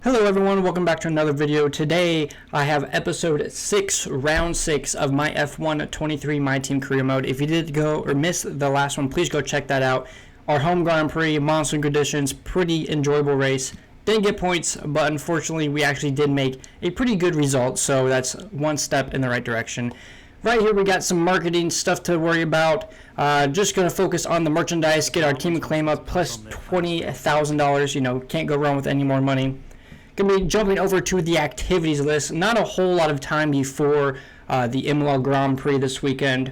Hello everyone, welcome back to another video. Today I have episode 6, round 6 of my F1 23 MYTEAM career mode. If you did go or miss the last one, please go check that out. Our home Grand Prix, monsoon conditions, pretty enjoyable race. Didn't get points, but unfortunately we actually did make a pretty good result, so that's one step in the right direction. Right here we got some marketing stuff to worry about. Just going to focus on the merchandise, get our team claim up, plus $20,000. You know, can't go wrong with any more money. Going to be jumping over to the activities list. Not a whole lot of time before the Imola Grand Prix this weekend,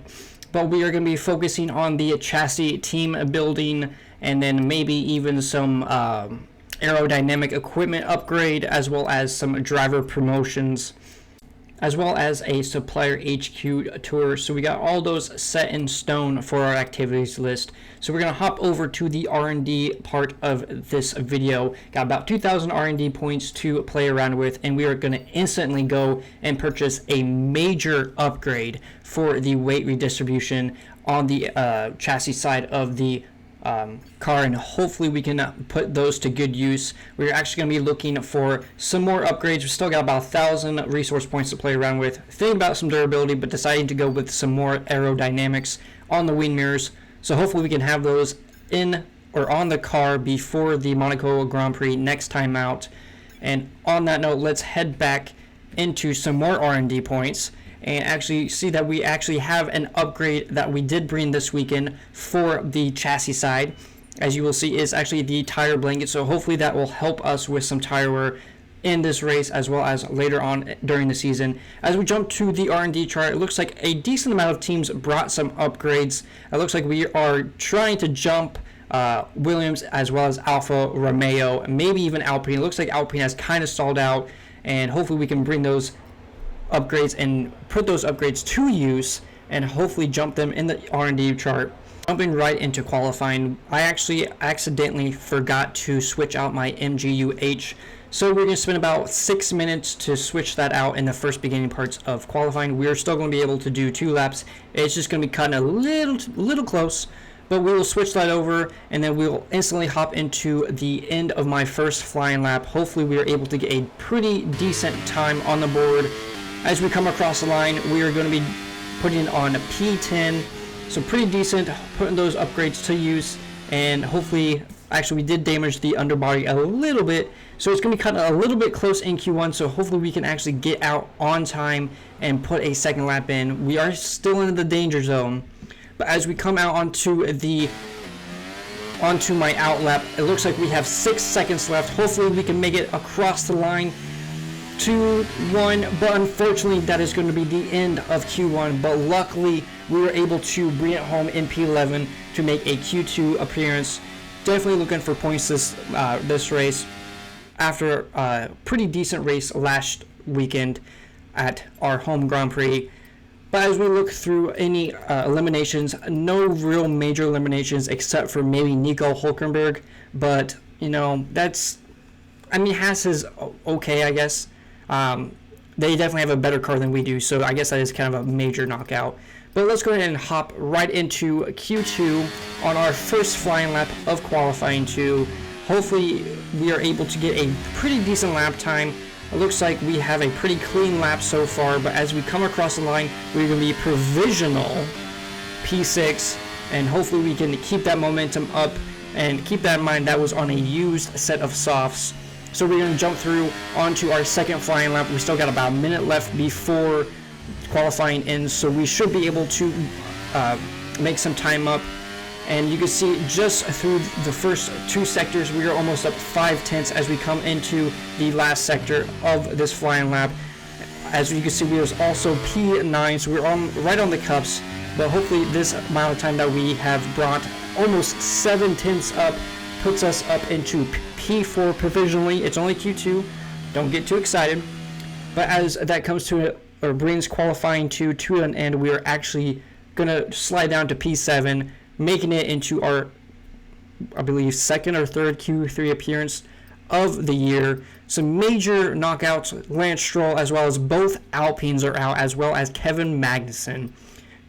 but we are going to be focusing on the chassis team building and then maybe even some aerodynamic equipment upgrade, as well as some driver promotions, as well as a supplier HQ tour. So we got all those set in stone for our activities list. So we're going to hop over to the R&D part of this video. Got about 2,000 R&D points to play around with, and we are going to instantly go and purchase a major upgrade for the weight redistribution on the chassis side of the car, and hopefully we can put those to good use. We're actually going to be looking for some more upgrades. We still got about 1,000 resource points to play around with, thinking about some durability, but deciding to go with some more aerodynamics on the wing mirrors. So hopefully we can have those in or on the car before the Monaco Grand Prix next time out. And on that note, let's head back into some more R&D points and actually see that we actually have an upgrade that we did bring this weekend for the chassis side. As you will see, is actually the tire blanket, so hopefully that will help us with some tire wear in this race as well as later on during the season. As we jump to the R&D chart, it looks like a decent amount of teams brought some upgrades. It looks like we are trying to jump Williams as well as Alfa Romeo, maybe even Alpine. It looks like Alpine has kind of stalled out, and hopefully we can bring those upgrades and put those upgrades to use and hopefully jump them in the R&D chart. Jumping right into qualifying, I actually accidentally forgot to switch out my MGU-H, so we're going to spend about 6 minutes to switch that out in the first beginning parts of qualifying. We're still going to be able to do 2 laps. It's just going to be cutting a little close, but we will switch that over, and then we'll instantly hop into the end of my first flying lap. Hopefully we are able to get a pretty decent time on the board. As we come across the line, we are going to be putting on a P10, so pretty decent, putting those upgrades to use, and hopefully, actually we did damage the underbody a little bit, so it's going to be cutting a little bit close in Q1, so hopefully we can actually get out on time and put a second lap in. We are still in the danger zone, but as we come out onto my out lap, it looks like we have 6 seconds left. Hopefully we can make it across the line. 2-1, but unfortunately that is going to be the end of Q1, but luckily we were able to bring it home in P11 to make a Q2 appearance. Definitely looking for points this race after a pretty decent race last weekend at our home Grand Prix. But as we look through any eliminations, no real major eliminations except for maybe Nico Hülkenberg, but you know, Haas is okay, I guess. They definitely have a better car than we do, so I guess that is kind of a major knockout. But let's go ahead and hop right into Q2 on our first flying lap of qualifying 2. Hopefully we are able to get a pretty decent lap time. It looks like we have a pretty clean lap so far, but as we come across the line, we're going to be provisional P6, and hopefully we can keep that momentum up. And keep that in mind, that was on a used set of softs. So we're going to jump through onto our second flying lap. We still got about a minute left before qualifying ends, so we should be able to make some time up. And you can see just through the first 2 sectors, we are almost up 5/10 as we come into the last sector of this flying lap. As you can see, we was also P9, so we're right on the cups. But hopefully this amount of time that we have brought almost 7/10 up puts us up into P4 provisionally. It's only Q2, don't get too excited. But as that comes to it, or brings qualifying to an end, we are actually going to slide down to P7, making it into our, I believe, second or third Q3 appearance of the year. Some major knockouts, Lance Stroll, as well as both Alpines are out, as well as Kevin Magnussen.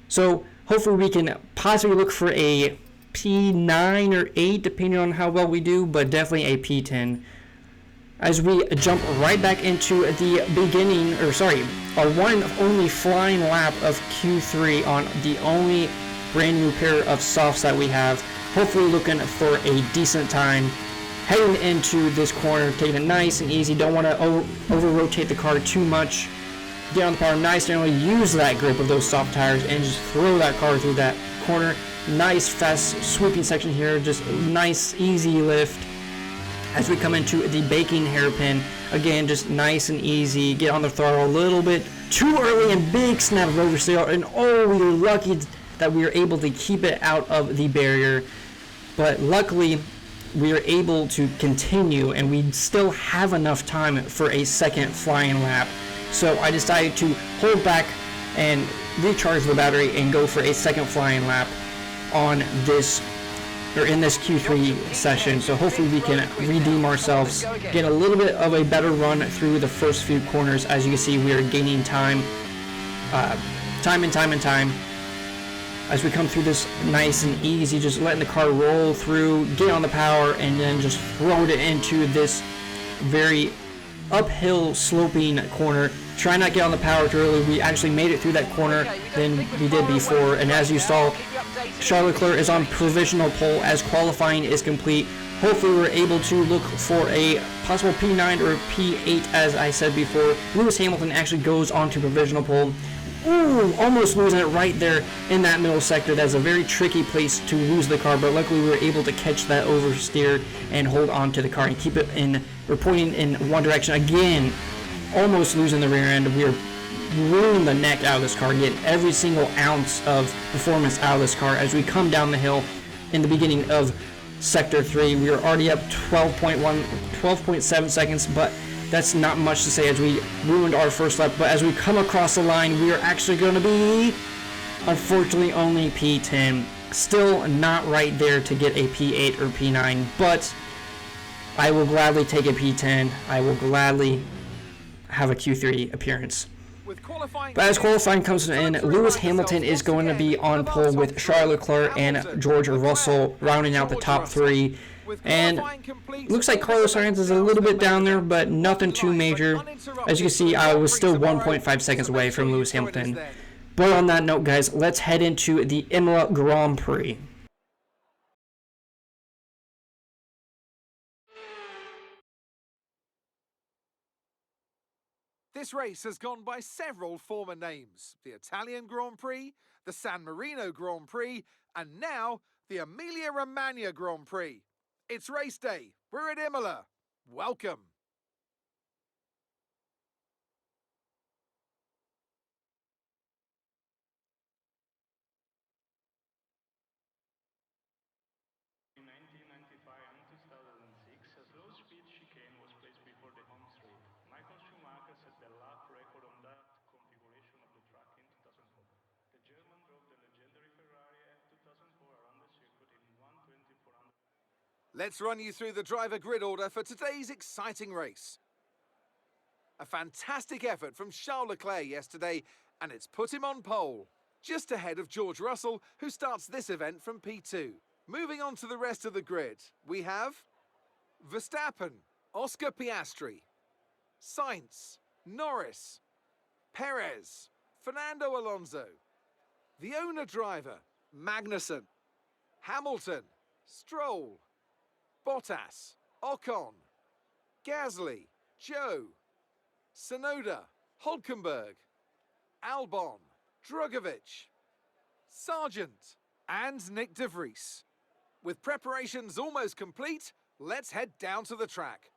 So hopefully we can possibly look for a P9 or 8, depending on how well we do, but definitely a P10. as we jump right back into the beginning, or sorry, our one only flying lap of Q3 on the only brand new pair of softs that we have. Hopefully looking for a decent time. Heading into this corner, taking it nice and easy. Don't want to over-rotate the car too much. Get on the power nice and only use that grip of those soft tires and just throw that car through that corner. Nice, fast, sweeping section here. Just nice, easy lift. As we come into the baking hairpin, again, just nice and easy. Get on the throttle a little bit too early and big snap of oversteer. And oh, we were lucky that we were able to keep it out of the barrier. But luckily, we are able to continue, and we still have enough time for a second flying lap. So I decided to hold back and recharge the battery and go for a second flying lap on this, or in this Q3 session. So hopefully we can redeem ourselves, get a little bit of a better run through the first few corners. As you can see, we are gaining time, time as we come through this nice and easy, just letting the car roll through, get on the power, and then just throw it into this very uphill sloping corner. Try not to get on the power too early. We actually made it through that corner than we did before, and as you saw, Charles Leclerc is on provisional pole as qualifying is complete. Hopefully we're able to look for a possible P9 or P8, as I said before. Lewis Hamilton actually goes on to provisional pole. Ooh, almost losing it right there in that middle sector. That's a very tricky place to lose the car, but luckily we were able to catch that oversteer and hold on to the car and keep it in, we're pointing in one direction. Again, almost losing the rear end. We are ruining the neck out of this car, getting every single ounce of performance out of this car as we come down the hill in the beginning of Sector 3. We are already up 12.7 seconds, but that's not much to say as we ruined our first lap. But as we come across the line, we are actually going to be, unfortunately, only P10. Still not right there to get a P8 or P9, but I will gladly take a P10. I will gladly have a Q3 appearance. But as qualifying comes in, Lewis Hamilton is going to be on pole with Charles Leclerc and George Russell rounding out the top three. And looks like Carlos Sainz is a little bit down there, but nothing too major. As you can see, I was still 1.5 seconds away from Lewis Hamilton. But on that note, guys, let's head into the Imola Grand Prix. This race has gone by several former names: the Italian Grand Prix, the San Marino Grand Prix, and now the Emilia-Romagna Grand Prix. It's race day. We're at Imola. Welcome. In 1995 and 2006, a slow speed chicane was placed before the home straight. Michael Schumacher set the lap record on that configuration of the track in 2004. The German drove the legendary Ferrari at 2004 around the circuit in 1:24. Let's run you through the driver grid order for today's exciting race. A fantastic effort from Charles Leclerc yesterday, and it's put him on pole, just ahead of George Russell, who starts this event from P2. Moving on to the rest of the grid, we have Verstappen, Oscar Piastri, Sainz, Norris, Perez, Fernando Alonso, the owner driver, Magnussen, Hamilton, Stroll, Bottas, Ocon, Gasly, Joe, Tsunoda, Hülkenberg, Albon, Drugovich, Sargent, and Nick de Vries. With preparations almost complete, let's head down to the track.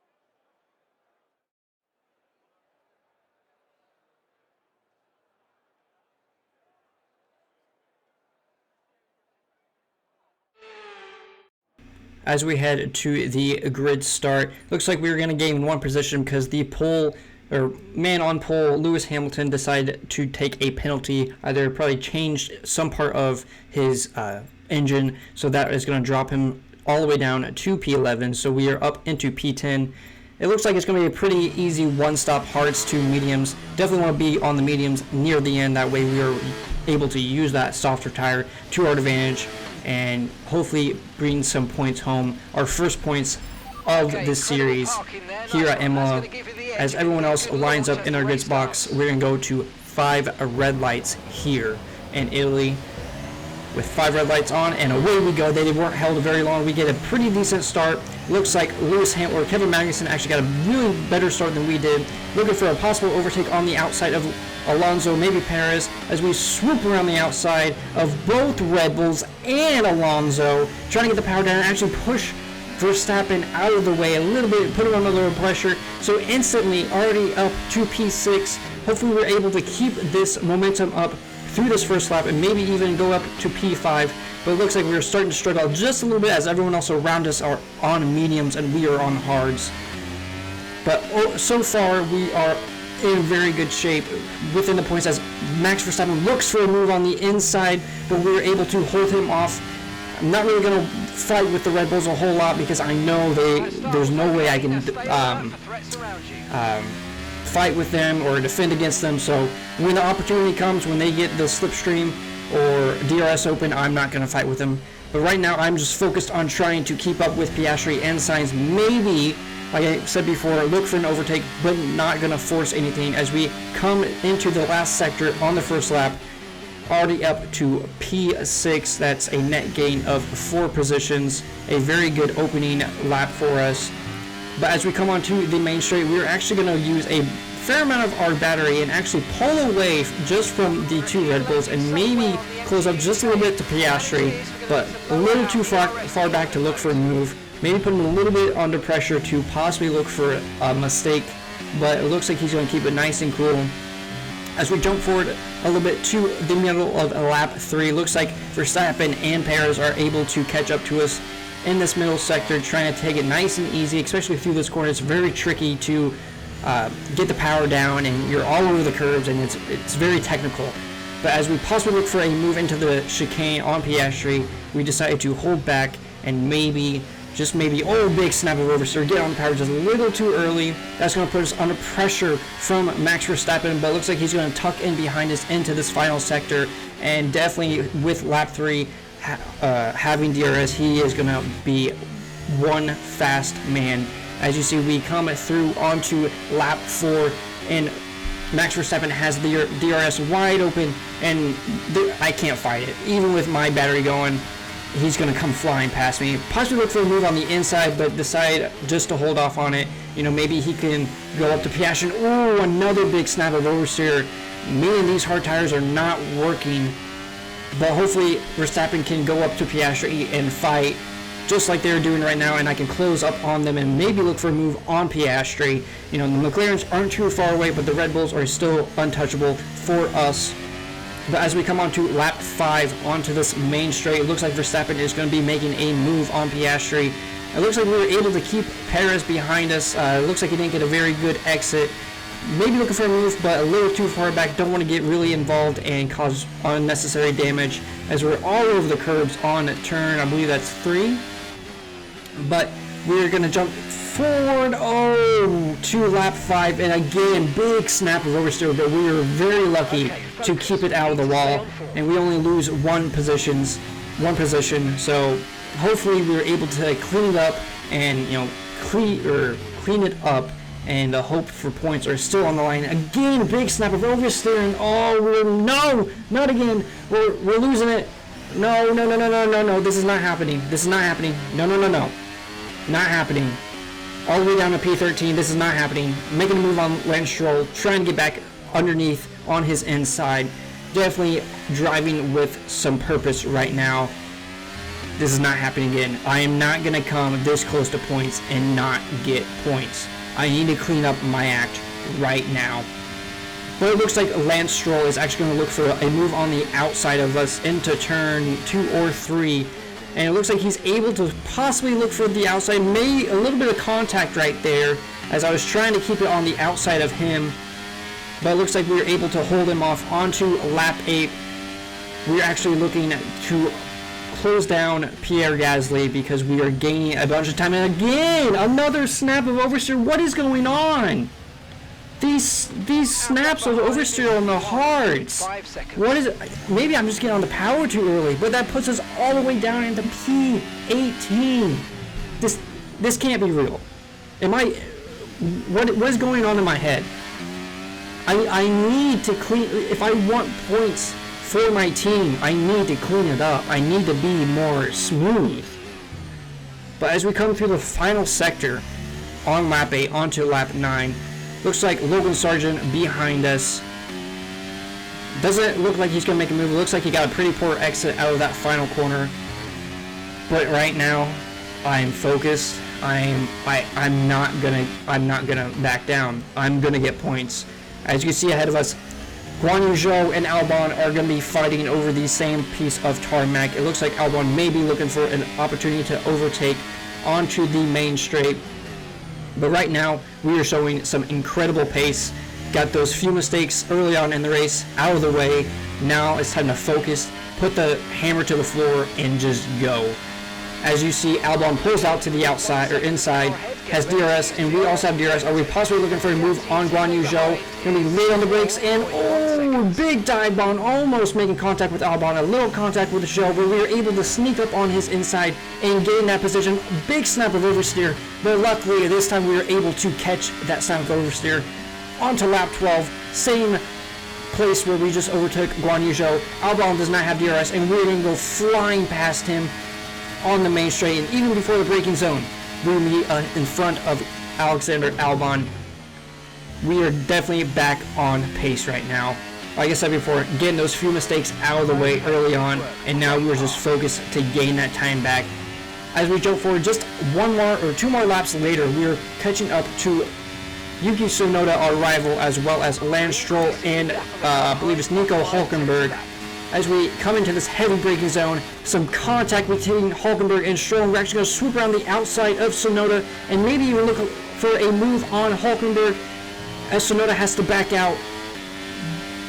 As we head to the grid start, looks like we were going to gain one position because the pole, or man on pole, Lewis Hamilton decided to take a penalty. Either probably changed some part of his engine, so that is going to drop him all the way down to P11. So we are up into P10. It looks like it's going to be a pretty easy one-stop hards to mediums. Definitely want to be on the mediums near the end. That way we are able to use that softer tire to our advantage and hopefully bring some points home. Our first points of this series here at Imola. As everyone else lines up in our grids box, we're going to go to 5 red lights here in Italy. With 5 red lights on, and away we go. They weren't held very long. We get a pretty decent start. Looks like Kevin Magnussen actually got a really better start than we did. Looking for a possible overtake on the outside of Alonso, maybe Perez, as we swoop around the outside of both Red Bulls and Alonso, trying to get the power down and actually push Verstappen out of the way a little bit, put him under a little pressure. So instantly already up to P6. Hopefully we're able to keep this momentum up through this first lap and maybe even go up to P5, but it looks like we're starting to struggle just a little bit as everyone else around us are on mediums and we are on hards. But so far we are in very good shape within the points as Max Verstappen looks for a move on the inside, but we were able to hold him off. I'm not really going to fight with the Red Bulls a whole lot because I know there's no way I can fight with them or defend against them. So when the opportunity comes, when they get the slipstream or DRS open, I'm not going to fight with them. But right now I'm just focused on trying to keep up with Piastri and Sainz. Maybe, like I said before, look for an overtake, but not going to force anything as we come into the last sector on the first lap. Already up to P6. That's a net gain of 4 positions. A very good opening lap for us. But as we come onto the main straight, we're actually going to use a fair amount of our battery and actually pull away just from the 2 Red Bulls and maybe close up just a little bit to Piastri, but a little too far back to look for a move. Maybe put him a little bit under pressure to possibly look for a mistake, but it looks like he's going to keep it nice and cool. As we jump forward a little bit to the middle of lap 3, looks like Verstappen and Perez are able to catch up to us in this middle sector, trying to take it nice and easy, especially through this corner. It's very tricky to get the power down, and you're all over the curves, and it's very technical. But as we possibly look for a move into the chicane on Piastri, we decided to hold back and maybe, just maybe, big snap of oversteer, get on the power just a little too early. That's going to put us under pressure from Max Verstappen, but it looks like he's going to tuck in behind us into this final sector, and definitely with lap 3 having DRS, he is going to be one fast man. As you see, we come through onto lap 4, and Max Verstappen has the DRS wide open, and I can't fight it. Even with my battery going, he's going to come flying past me. Possibly look for a move on the inside, but decide just to hold off on it. You know, maybe he can go up to Piastri. Oh, another big snap of oversteer. Man, these hard tires are not working. But hopefully Verstappen can go up to Piastri and fight just like they're doing right now, and I can close up on them and maybe look for a move on Piastri. You know, the McLarens aren't too far away, but the Red Bulls are still untouchable for us. But as we come onto lap 5 onto this main straight, it looks like Verstappen is going to be making a move on Piastri. It looks like we were able to keep Perez behind us. It looks like he didn't get a very good exit. Maybe looking for a move, but a little too far back. Don't want to get really involved and cause unnecessary damage as we're all over the curbs on turn, I believe that's 3. But we're going to jump forward to lap 5, and again, big snap of oversteer, but we were very lucky to keep it out of the wall, and we only lose one position. So hopefully we were able to clean it up and, you know, clean it up. And the hope for points are still on the line. Again, big snap of oversteering. No, not again. We're losing it. No. This is not happening. No. Not happening. All the way down to P13. This is not happening. Making a move on Lance Stroll. Trying to get back underneath on his inside. Definitely driving with some purpose right now. This is not happening again. I am not going to come this close to points and not get points. I need to clean up my act right now. But it looks like Lance Stroll is actually going to look for a move on the outside of us into turn 2 or 3. And it looks like he's able to possibly look for the outside. Maybe a little bit of contact right there as I was trying to keep it on the outside of him. But it looks like we were able to hold him off onto lap 8. We're actually looking to close down Pierre Gasly because we are gaining a bunch of time, and again another snap of oversteer. What is going on? These snaps of oversteer on the hards. What is it? Maybe I'm just getting on the power too early, but that puts us all the way down into P18. This can't be real. What is going on in my head? I need to clean, if I want points for my team, I need to clean it up. I need to be more smooth. But as we come through the final sector on lap 8 onto lap 9, looks like Logan Sargent behind us. Doesn't look like he's gonna make a move. It looks like he got a pretty poor exit out of that final corner. But right now, I'm focused. I'm not gonna back down. I'm gonna get points. As you can see ahead of us, Guan Yu Zhou and Albon are going to be fighting over the same piece of tarmac. It looks like Albon may be looking for an opportunity to overtake onto the main straight. But right now, we are showing some incredible pace. Got those few mistakes early on in the race out of the way. Now it's time to focus, put the hammer to the floor, and just go. As you see, Albon pulls out to the outside or inside, has DRS, and we also have DRS. Are we possibly looking for a move on Guan Yu Zhou? Gonna be late on the brakes, and oh, big dive bomb, almost making contact with Albon, a little contact with Zhou, but we were able to sneak up on his inside and gain that position. Big snap of oversteer, but luckily this time we were able to catch that snap of oversteer onto lap 12, same place where we just overtook Guan Yu Zhou. Albon does not have DRS, and we're gonna go flying past him on the main straight, and even before the braking zone, we will be in front of Alexander Albon. We are definitely back on pace right now. Like I said before, getting those few mistakes out of the way early on, and now we are just focused to gain that time back. As we jump forward, just one more or two more laps later, we are catching up to Yuki Tsunoda, our rival, as well as Lance Stroll and I believe it's Nico Hülkenberg. As we come into this heavy braking zone, some contact between Hülkenberg and Stroll. We're actually going to swoop around the outside of Tsunoda and maybe even look for a move on Hülkenberg as Tsunoda has to back out.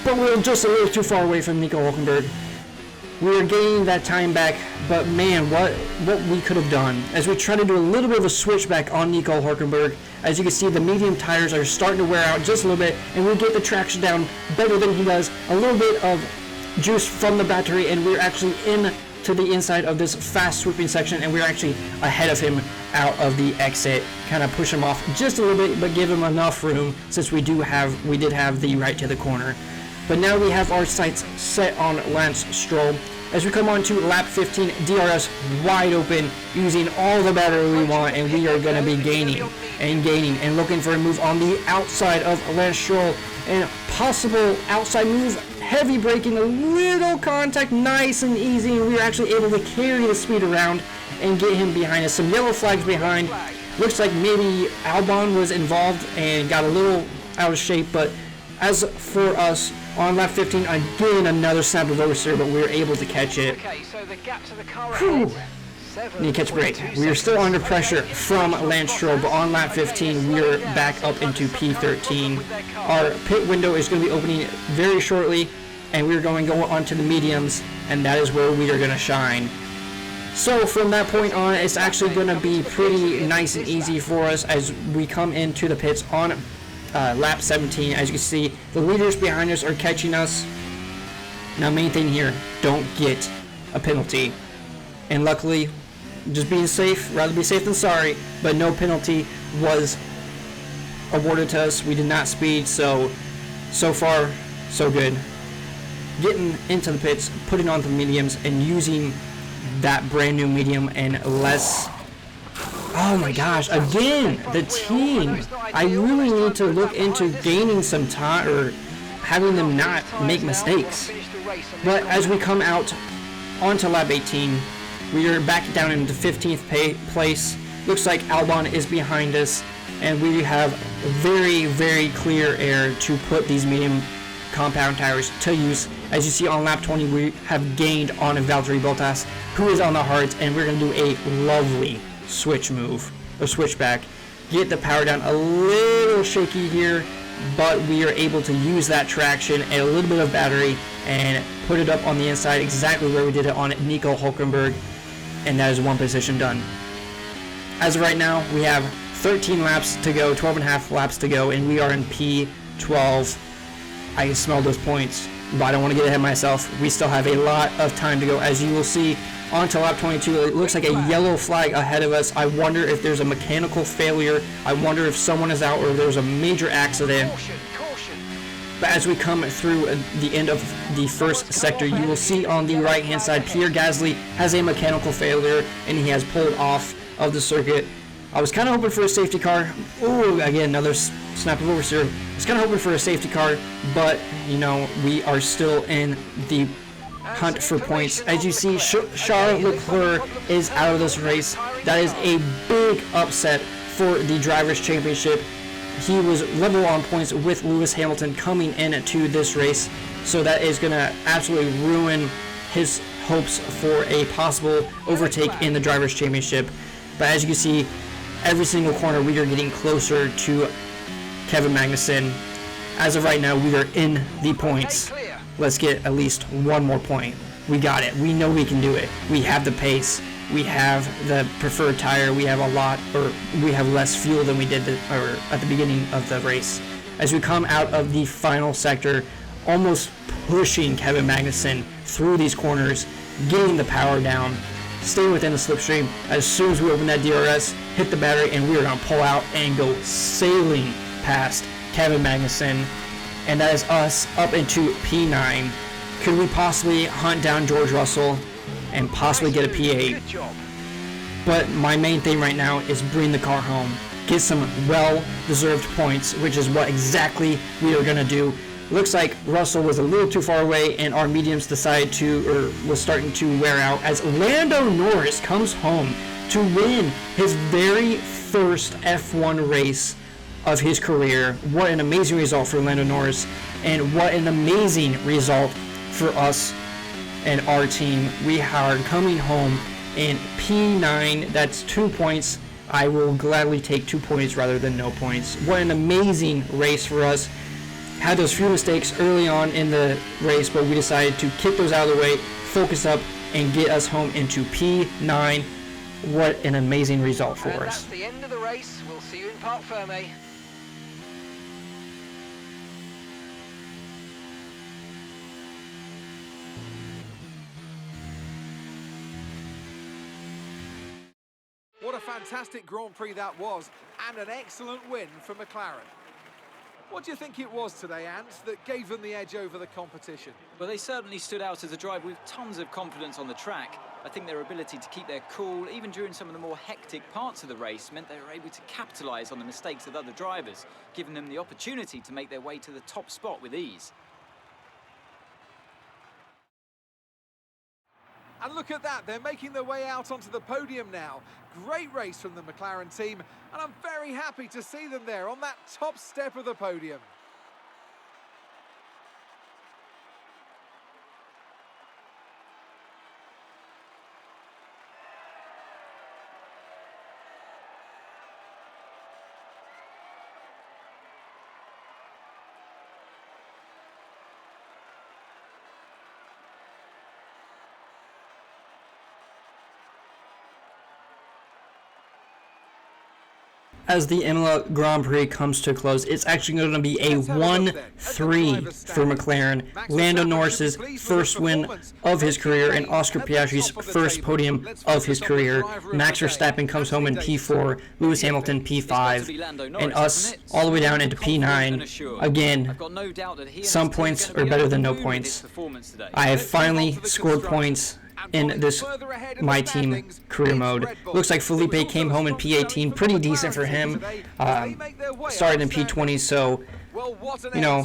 But we're just a little too far away from Nico Hülkenberg. We are gaining that time back, but man, what we could have done. As we try to do a little bit of a switchback on Nico Hülkenberg, as you can see, the medium tires are starting to wear out just a little bit, and we get the traction down better than he does. A little bit of juice from the battery, and we're actually into the inside of this fast swooping section, and we're actually ahead of him out of the exit. Kind of push him off just a little bit, but give him enough room since we did have the right to the corner. But now we have our sights set on Lance Stroll. As we come on to lap 15, DRS wide open, using all the battery we want, and we are going to be gaining and looking for a move on the outside of Lance Stroll, and possible outside move. Heavy braking, a little contact, nice and easy, and we were actually able to carry the speed around and get him behind us. Some yellow flags behind. Looks like maybe Albon was involved and got a little out of shape, but as for us, on lap 15, again another snap of oversteer, but we were able to catch it. Okay, so the gap to the car Whew. ahead, Need to catch a break. We are still under pressure from Lance Stroll, but on lap 15, we are back up into P13. Our pit window is going to be opening very shortly, and we're going to go onto the mediums, and that is where we are going to shine. So from that point on, it's actually going to be pretty nice and easy for us as we come into the pits on lap 17. As you can see, the leaders behind us are catching us. Now, main thing here, don't get a penalty. And luckily, just being safe, rather be safe than sorry, but no penalty was awarded to us. We did not speed, so far, so good. Getting into the pits, putting on the mediums, and using that brand new medium and less. Oh my gosh, again, the team. I really need to look into gaining some time or having them not make mistakes. But as we come out onto lap 18, we are back down into 15th place. Looks like Albon is behind us, and we have very, very clear air to put these medium compound tires to use. As you see on lap 20, we have gained on Valtteri Bottas, who is on the hards, and we're going to do a lovely switch move, or switchback. Get the power down, a little shaky here, but we are able to use that traction and a little bit of battery and put it up on the inside exactly where we did it on Nico Hülkenberg, and that is one position done. As of right now, we have 13 laps to go, 12 and a half laps to go, and we are in P12. I can smell those points. but I don't want to get ahead of myself. We still have a lot of time to go. As you will see, on to lap 22, it looks like a yellow flag ahead of us. I wonder if there's a mechanical failure. I wonder if someone is out or there's a major accident. Caution, caution. But as we come through the end of the first sector, you will see on the right-hand side, Pierre Gasly has a mechanical failure, and he has pulled off of the circuit. I was kind of hoping for a safety car. Ooh, again, another snap of oversteer. I was kind of hoping for a safety car, but, you know, we are still in the hunt for points. As you see, Charles Leclerc is out of this race. That is a big upset for the Drivers' Championship. He was level on points with Lewis Hamilton coming into this race, so that is going to absolutely ruin his hopes for a possible overtake in the Drivers' Championship. But as you can see, every single corner we are getting closer to Kevin Magnussen. As of right now, we are in the points. Let's get at least one more point. We got it. We know we can do it. We have the pace. We have the preferred tire. We have a lot, or we have less fuel than we did at the beginning of the race. As we come out of the final sector, almost pushing Kevin Magnussen through these corners, getting the power down, stay within the slipstream. As soon as we open that DRS, hit the battery, and we are going to pull out and go sailing past Kevin Magnussen. And that is us up into P9. Could we possibly hunt down George Russell and possibly get a P8? But my main thing right now is bring the car home. Get some well-deserved points, which is what exactly we are going to do. Looks like Russell was a little too far away, and our mediums decided to, or was starting to wear out, as Lando Norris comes home to win his very first F1 race of his career. What an amazing result for Lando Norris, and what an amazing result for us and our team. We are coming home in P9. That's 2 points. I will gladly take 2 points rather than no points. What an amazing race for us. Had those few mistakes early on in the race, but we decided to kick those out of the way, focus up, and get us home into P9. What an amazing result for us. That's the end of the race. We'll see you in Parc Fermé. What a fantastic Grand Prix that was, and an excellent win for McLaren. What do you think it was today, Ant, that gave them the edge over the competition? Well, they certainly stood out as a drive with tons of confidence on the track. I think their ability to keep their cool, even during some of the more hectic parts of the race, meant they were able to capitalise on the mistakes of other drivers, giving them the opportunity to make their way to the top spot with ease. And look at that, they're making their way out onto the podium now. Great race from the McLaren team, and I'm very happy to see them there on that top step of the podium. As the Imola Grand Prix comes to a close, it's actually going to be a 1-3 for McLaren. Lando Norris's first win of his career and Oscar Piastri's first podium of his career. Max Verstappen comes home in P4, Lewis Hamilton P5, and us all the way down into P9. Again, some points are better than no points. I have finally scored points in this MYTEAM career mode. Looks like Felipe came home in P18, pretty decent for him. Started in P20, so you know,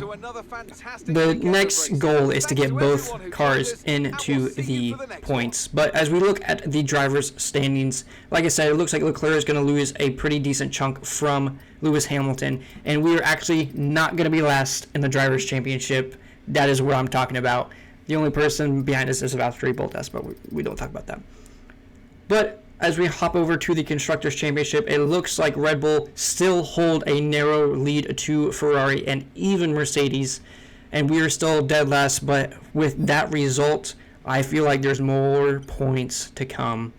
the next goal is to get both cars into the points. But as we look at the drivers' standings, like I said, it looks like Leclerc is going to lose a pretty decent chunk from Lewis Hamilton, and we are actually not going to be last in the drivers' championship. That is what I'm talking about. The only person behind us is Valtteri Bottas, but we don't talk about that. But as we hop over to the Constructors' Championship, it looks like Red Bull still hold a narrow lead to Ferrari and even Mercedes, and we are still dead last, but with that result, I feel like there's more points to come.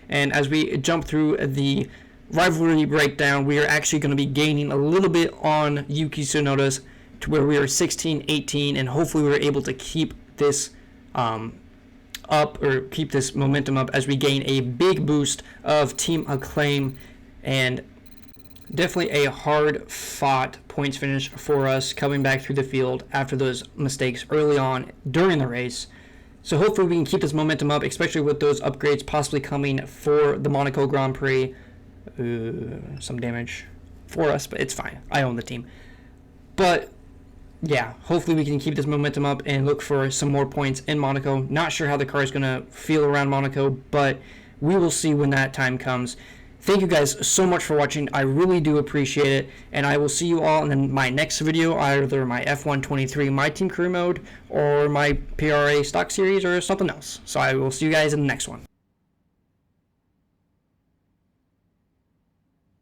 And as we jump through the rivalry breakdown, we are actually going to be gaining a little bit on Yuki Tsunoda's to where we were 16, 18, and hopefully we were able to keep this up, or keep this momentum up as we gain a big boost of team acclaim, and definitely a hard fought points finish for us coming back through the field after those mistakes early on during the race. So hopefully we can keep this momentum up, especially with those upgrades possibly coming for the Monaco Grand Prix. Some damage for us, but it's fine. I own the team. But yeah, hopefully we can keep this momentum up and look for some more points in Monaco. Not sure how the car is going to feel around Monaco, but we will see when that time comes. Thank you guys so much for watching. I really do appreciate it, and I will see you all in my next video, either my F1 23 My Team Career Mode or my PRA Stock Series or something else. So I will see you guys in the next one.